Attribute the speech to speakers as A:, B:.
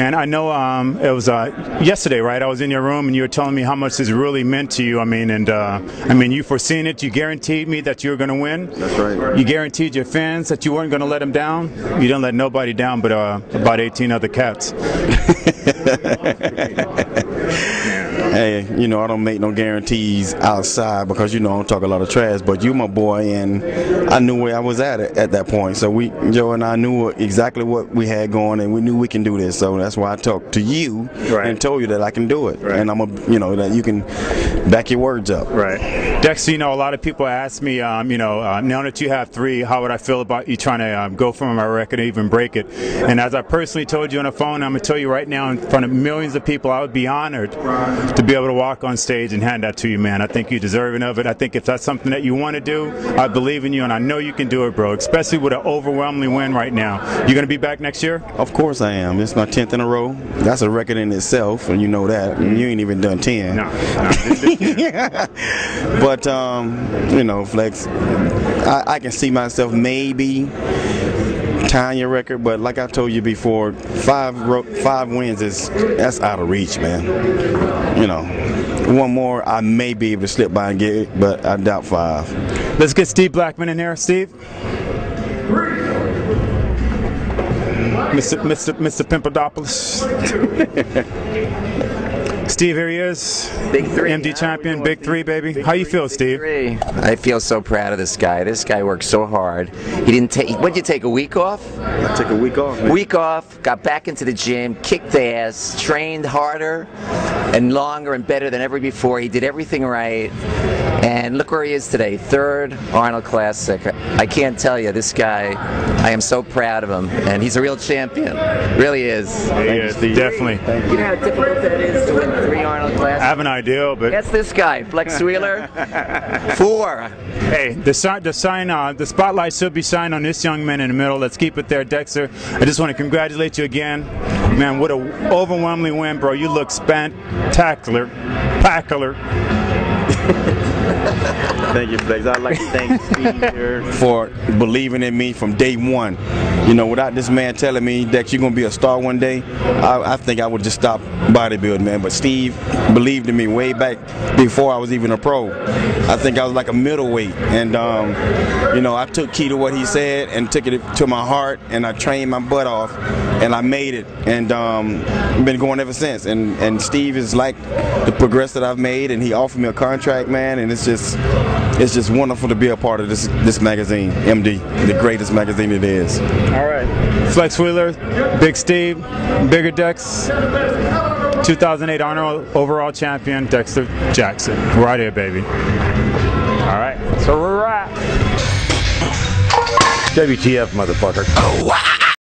A: Man, I know it was yesterday, right? I was in your room and you were telling me how much this really meant to you. I mean, and I mean, you foreseen it. You guaranteed me that you were going to win.
B: That's right.
A: You guaranteed your fans that you weren't going to let them down. You didn't let nobody down but about 18 other cats.
B: Hey, you know, I don't make no guarantees outside because, you know, I don't talk a lot of trash, but you my boy, and I knew where I was at that point. So Joe and I knew exactly what we had going, and we knew we can do this. So that's why I talked to you and told you that I can do it. Right. And you know, that you can back your words up.
A: Right. Dexter, you know, a lot of people ask me, you know, now that you have 3, how would I feel about you trying to go from my record and even break it? And as I personally told you on the phone, I'm going to tell you right now in front of millions of people, I would be honored to be able to walk on stage and hand that to you, man. I think you're deserving of it. I think if that's something that you want to do, I believe in you, and I know you can do it, bro, especially with an overwhelming win right now. You going to be back next year?
B: Of course I am. It's my 10th in a row. That's a record in itself, and you know that. You ain't even done 10.
A: No.
B: But, you know, Flex, I can see myself maybe tying your record, but like I told you before, 5 wins that's out of reach, man. You know, one more I may be able to slip by and get it, but I doubt 5.
A: Let's get Steve Blackman in here. Steve. Mr. Pimpadopoulos. Steve, here he is.
C: Big 3.
A: MD champion, Big 3, baby. How you feel, Steve?
C: 3. I feel so proud of this guy. This guy worked so hard. He didn't take. What'd you take? A week off?
B: I took a week off. Man.
C: Week off. Got back into the gym. Kicked ass. Trained harder and longer and better than ever before. He did everything right. And look where he is today. 3rd Arnold Classic. I can't tell you, this guy, I am so proud of him. And he's a real champion. Really is.
A: He is, definitely.
C: You know how difficult that is to win 3 Arnold Classics?
A: I have an idea, but...
C: That's this guy, Flex Wheeler. 4.
A: Hey, the spotlight should be shined on this young man in the middle. Let's keep it there, Dexter. I just want to congratulate you again. Man, what an overwhelming win, bro. You look spectacular.
B: Thank you, Flex. I'd like to thank Steve here for believing in me from day one. You know, without this man telling me that you're going to be a star one day, I think I would just stop bodybuilding, man. But Steve believed in me way back before I was even a pro. I think I was like a middleweight. And, you know, I took key to what he said and took it to my heart, and I trained my butt off, and I made it. And been going ever since. And Steve is like the progress that I've made, and he offered me a contract, man, and it's just wonderful to be a part of this magazine, MD, the greatest magazine it is.
A: All right. Flex Wheeler, Big Steve, Bigger Dex, 2008 Arnold overall champion, Dexter Jackson. Right here, baby. All right. So we're wrapped.
D: WTF, motherfucker.
C: Oh, wow.